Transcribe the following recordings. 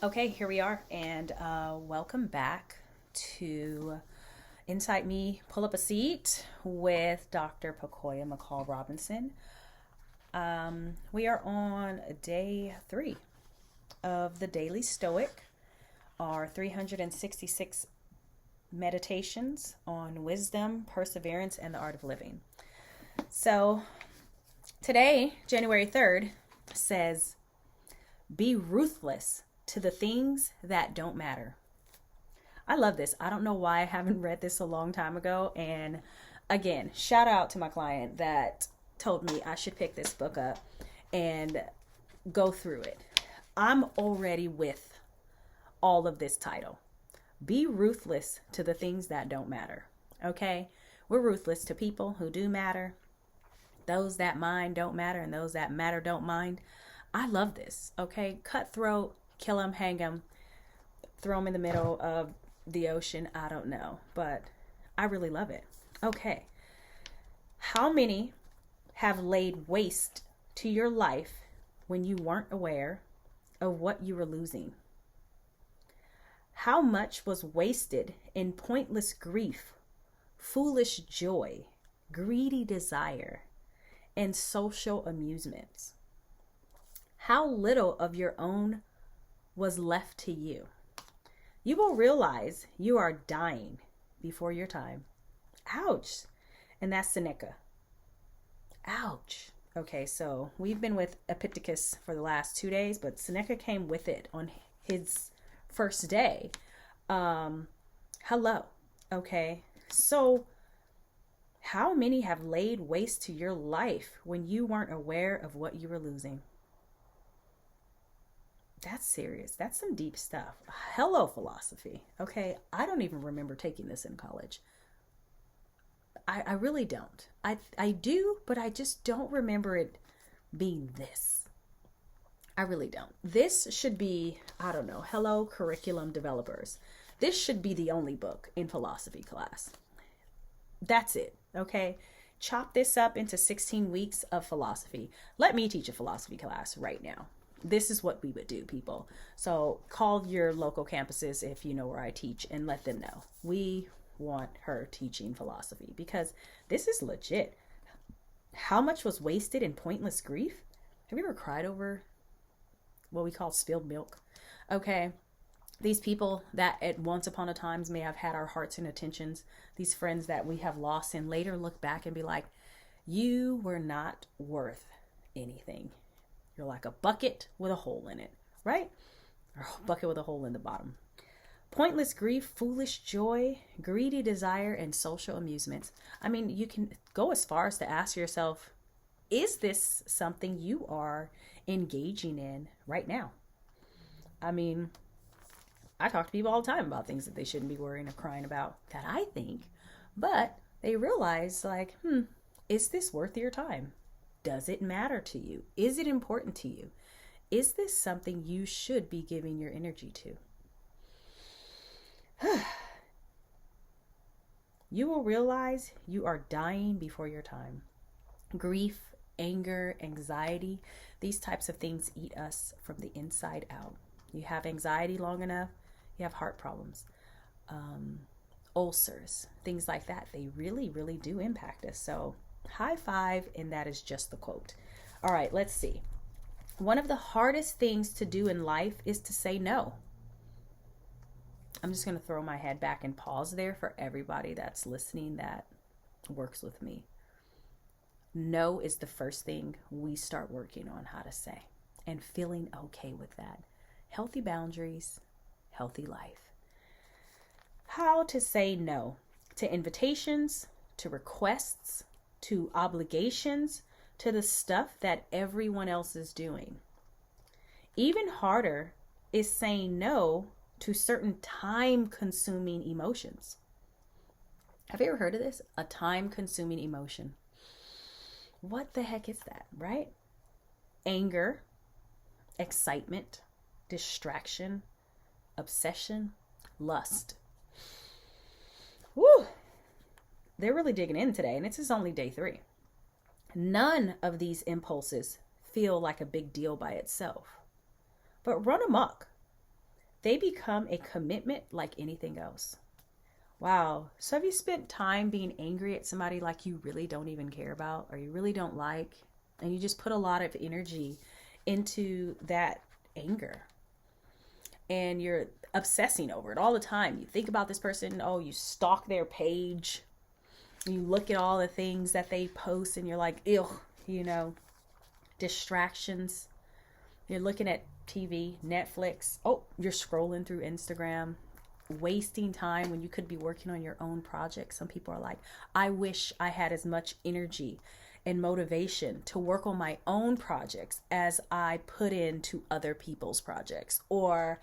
Okay, here we are, and welcome back to Inside Me Pull Up a Seat with Dr. Pacoya McCall Robinson. We are on day 3 of the Daily Stoic, our 366 meditations on wisdom, perseverance, and the art of living. So today, January 3rd, says, be ruthless to the things that don't matter. I love this. I don't know why I haven't read this a long time ago. And again, shout out to my client that told me I should pick this book up and go through it. I'm already with all of this title. Be ruthless to the things that don't matter. Okay? We're ruthless to people who do matter. Those that mind don't matter, and those that matter don't mind. I love this. Okay? Cutthroat, kill them, hang them, throw them in the middle of the ocean. I don't know, but I really love it. Okay. How many have laid waste to your life when you weren't aware of what you were losing? How much was wasted in pointless grief, foolish joy, greedy desire, and social amusements? How little of your own was left to you? You will realize you are dying before your time. Ouch. And that's Seneca. Ouch. Okay, so we've been with Epictetus for the last 2 days, but Seneca came with it on his first day. Hello. Okay, so how many have laid waste to your life when you weren't aware of what you were losing? That's serious. That's some deep stuff. Hello, philosophy. Okay, I don't even remember taking this in college. I really don't. I do, but I just don't remember it being this. I really don't. This should be, I don't know, hello, curriculum developers. This should be the only book in philosophy class. That's it, okay? Chop this up into 16 weeks of philosophy. Let me teach a philosophy class right now. This is what we would do, people. So call your local campuses if you know where I teach and let them know. We want her teaching philosophy because this is legit. How much was wasted in pointless grief? Have you ever cried over what we call spilled milk? Okay. These people that at once upon a times may have had our hearts and attentions, these friends that we have lost and later look back and be like, you were not worth anything. You're like a bucket with a hole in it, right? Or a bucket with a hole in the bottom. Pointless grief, foolish joy, greedy desire, and social amusements. I mean, you can go as far as to ask yourself, is this something you are engaging in right now? I mean, I talk to people all the time about things that they shouldn't be worrying or crying about that I think, but they realize like, is this worth your time? Does it matter to you? Is it important to you? Is this something you should be giving your energy to? You will realize you are dying before your time. Grief, anger, anxiety, these types of things eat us from the inside out. You have anxiety long enough, you have heart problems, ulcers, things like that. They really, really do impact us. So high five, and that is just the quote. All right, let's see. One of the hardest things to do in life is to say no. I'm just going to throw my head back and pause there for everybody that's listening that works with me. No is the first thing we start working on how to say and feeling okay with that. Healthy boundaries, healthy life. How to say no to invitations, to requests, to obligations, to the stuff that everyone else is doing. Even harder is saying no to certain time-consuming emotions. Have you ever heard of this? A time-consuming emotion. What the heck is that, right? Anger, excitement, distraction, obsession, lust. Woo! They're really digging in today, and this is only day 3. None of these impulses feel like a big deal by itself, but run amok. they become a commitment like anything else. Wow. So have you spent time being angry at somebody like you really don't even care about or you really don't like? And you just put a lot of energy into that anger. And you're obsessing over it all the time. You think about this person. Oh, you stalk their page. You look at all the things that they post and you're like, ew, distractions. You're looking at TV, Netflix. Oh, you're scrolling through Instagram, wasting time when you could be working on your own project. Some people are like, I wish I had as much energy and motivation to work on my own projects as I put into other people's projects, or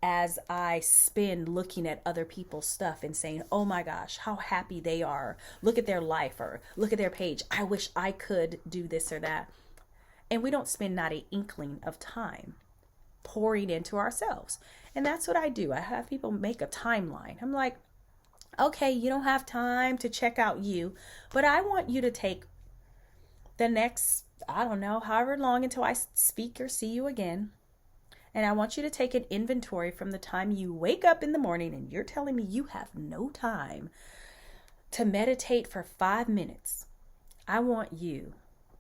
as I spend looking at other people's stuff and saying, oh my gosh, how happy they are. Look at their life, or look at their page. I wish I could do this or that. And we don't spend not an inkling of time pouring into ourselves. And that's what I do. I have people make a timeline. I'm like, okay, you don't have time to check out you, but I want you to take the next, I don't know, however long until I speak or see you again. And I want you to take an inventory from the time you wake up in the morning and you're telling me you have no time to meditate for 5 minutes. I want you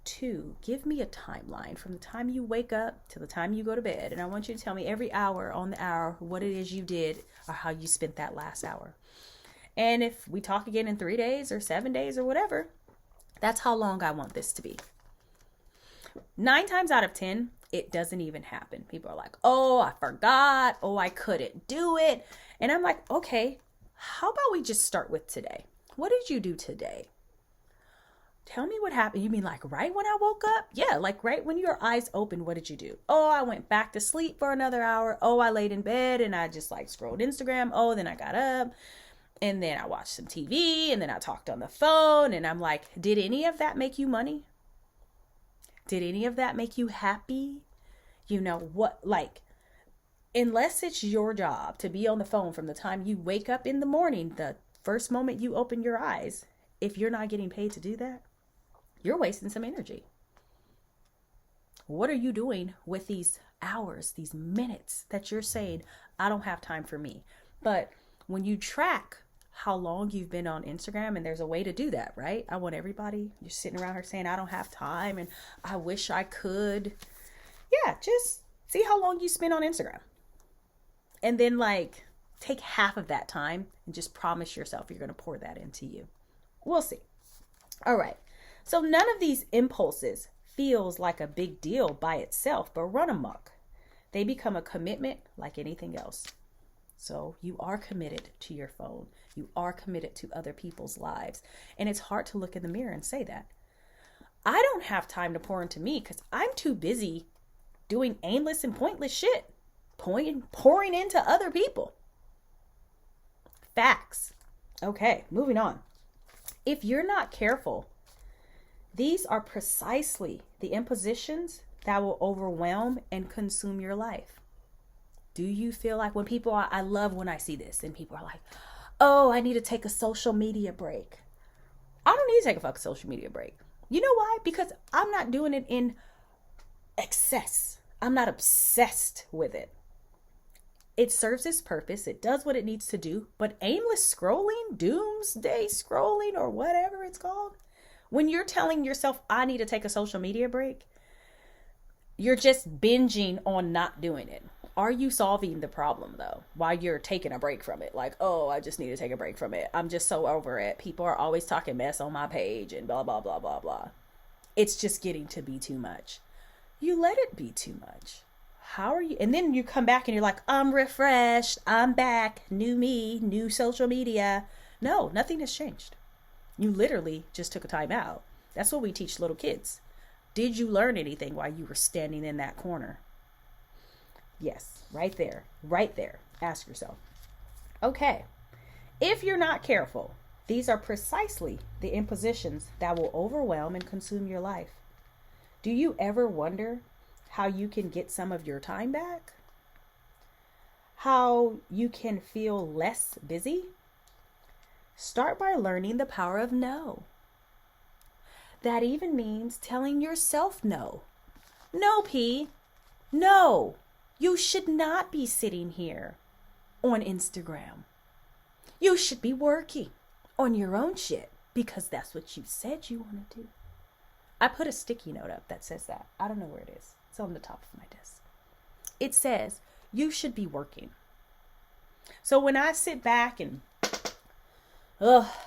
to give me a timeline from the time you wake up to the time you go to bed. And I want you to tell me every hour on the hour what it is you did or how you spent that last hour. And if we talk again in 3 days or 7 days or whatever, that's how long I want this to be. 9 times out of 10, it doesn't even happen. People are like, oh, I forgot. Oh, I couldn't do it. And I'm like, okay, how about we just start with today? What did you do today? Tell me what happened. You mean like right when I woke up? Yeah, like right when your eyes opened, what did you do? Oh, I went back to sleep for another hour. Oh, I laid in bed and I just like scrolled Instagram. Oh, then I got up and then I watched some TV and then I talked on the phone. And I'm like, did any of that make you money? Did any of that make you happy? You know what, like, unless it's your job to be on the phone from the time you wake up in the morning, the first moment you open your eyes, if you're not getting paid to do that, you're wasting some energy. What are you doing with these hours, these minutes that you're saying, I don't have time for me? But when you track how long you've been on Instagram, and there's a way to do that, right? I want everybody, you're sitting around here saying, I don't have time and I wish I could. Yeah, just see how long you spend on Instagram. And then like take half of that time and just promise yourself you're going to pour that into you. We'll see. All right. So none of these impulses feels like a big deal by itself, but run amok. They become a commitment like anything else. So you are committed to your phone. You are committed to other people's lives. And it's hard to look in the mirror and say that. I don't have time to pour into me because I'm too busy doing aimless and pointless shit. Pouring into other people. Facts. Okay, moving on. If you're not careful, these are precisely the impositions that will overwhelm and consume your life. Do you feel like when people are, I love when I see this and people are like, oh, I need to take a social media break. I don't need to take a fucking social media break. You know why? Because I'm not doing it in excess. I'm not obsessed with it. It serves its purpose. It does what it needs to do. But aimless scrolling, doomsday scrolling, or whatever it's called, when you're telling yourself, I need to take a social media break, you're just binging on not doing it. Are you solving the problem though, while you're taking a break from it? Like, oh, I just need to take a break from it. I'm just so over it. People are always talking mess on my page and blah, blah, blah, blah, blah. It's just getting to be too much. You let it be too much. How are you? And then you come back and you're like, I'm refreshed. I'm back. New me, new social media. No, nothing has changed. You literally just took a time out. That's what we teach little kids. Did you learn anything while you were standing in that corner? Yes, right there, right there. Ask yourself. Okay, if you're not careful, these are precisely the impositions that will overwhelm and consume your life. Do you ever wonder how you can get some of your time back? How you can feel less busy? Start by learning the power of no. That even means telling yourself no. No, P. No. You should not be sitting here on Instagram. You should be working on your own shit because that's what you said you want to do. I put a sticky note up that says that. I don't know where it is. It's on the top of my desk. It says, you should be working. So when I sit back and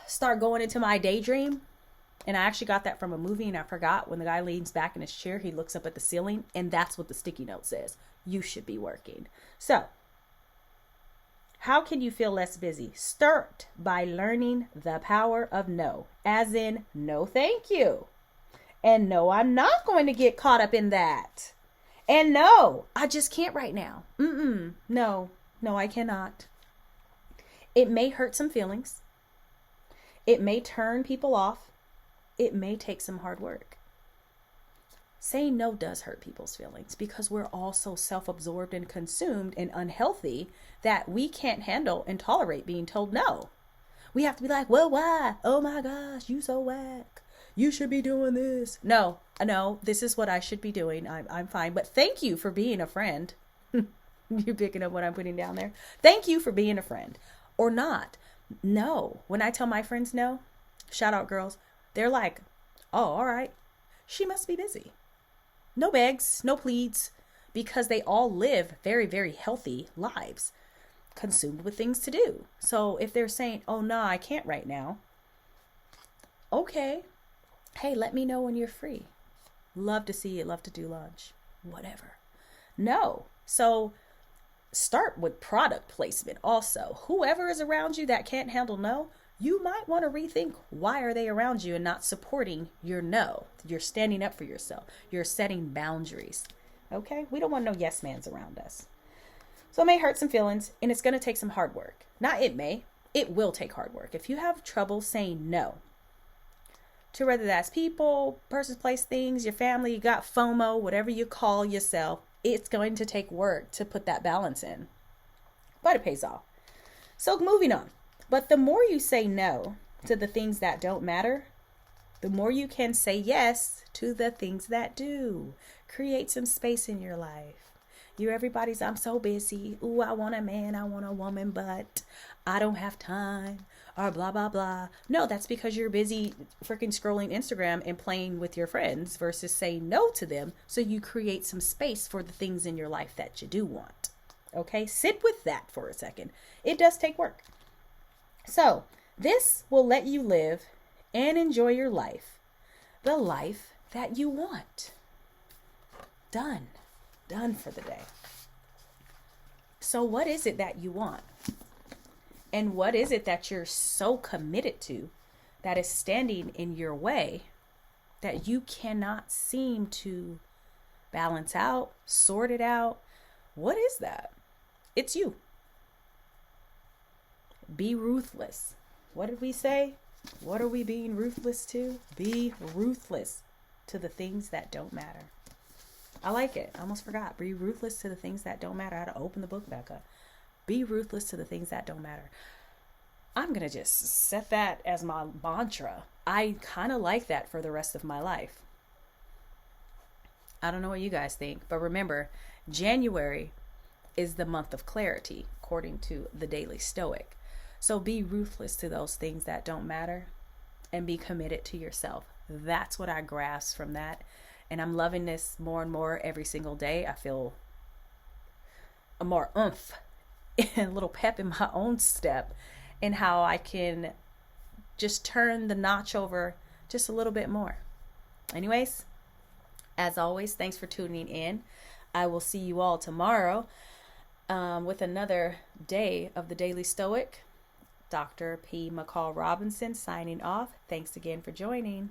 start going into my daydream, and I actually got that from a movie and I forgot, when the guy leans back in his chair, he looks up at the ceiling, and that's what the sticky note says. You should be working. So how can you feel less busy? Start by learning the power of no, as in no thank you. And no, I'm not going to get caught up in that. And no, I just can't right now. No, I cannot. It may hurt some feelings. It may turn people off. It may take some hard work. Saying no does hurt people's feelings because we're all so self-absorbed and consumed and unhealthy that we can't handle and tolerate being told no. We have to be like, well, why? Oh my gosh, you so whack. You should be doing this. No, this is what I should be doing. I'm fine. But thank you for being a friend. You picking up what I'm putting down there? Thank you for being a friend. Or not. No. When I tell my friends no, shout out girls, they're like, oh, all right. She must be busy. No begs, no pleads, because they all live very, very healthy lives, consumed with things to do. So if they're saying, oh, no, I can't right now. Okay. Hey, let me know when you're free. Love to see you. Love to do lunch. Whatever. No. So start with product placement also. Whoever is around you that can't handle no, you might want to rethink, why are they around you and not supporting your no? You're standing up for yourself. You're setting boundaries. Okay? We don't want no yes mans around us. So it may hurt some feelings, and it's going to take some hard work. Not it may. It will take hard work. If you have trouble saying no to whether that's people, persons, place, things, your family, you got FOMO, whatever you call yourself, it's going to take work to put that balance in. But it pays off. So moving on. But the more you say no to the things that don't matter, the more you can say yes to the things that do. Create some space in your life. Everybody's, I'm so busy. Ooh, I want a man, I want a woman, but I don't have time. Or blah, blah, blah. No, that's because you're busy freaking scrolling Instagram and playing with your friends versus saying no to them. So you create some space for the things in your life that you do want. Okay, sit with that for a second. It does take work. So this will let you live and enjoy your life, the life that you want. Done for the day. So what is it that you want? And what is it that you're so committed to that is standing in your way that you cannot seem to balance out, sort it out? What is that? It's you. Be ruthless. What did we say? What are we being ruthless to? Be ruthless to the things that don't matter. I like it. I almost forgot. Be ruthless to the things that don't matter. I had to open the book back up. Be ruthless to the things that don't matter. I'm going to just set that as my mantra. I kind of like that for the rest of my life. I don't know what you guys think, but remember, January is the month of clarity, according to the Daily Stoic. So be ruthless to those things that don't matter and be committed to yourself. That's what I grasp from that. And I'm loving this more and more every single day. I feel a more oomph and a little pep in my own step and how I can just turn the notch over just a little bit more. Anyways, as always, thanks for tuning in. I will see you all tomorrow with another day of the Daily Stoic. Dr. P. McCall Robinson signing off. Thanks again for joining.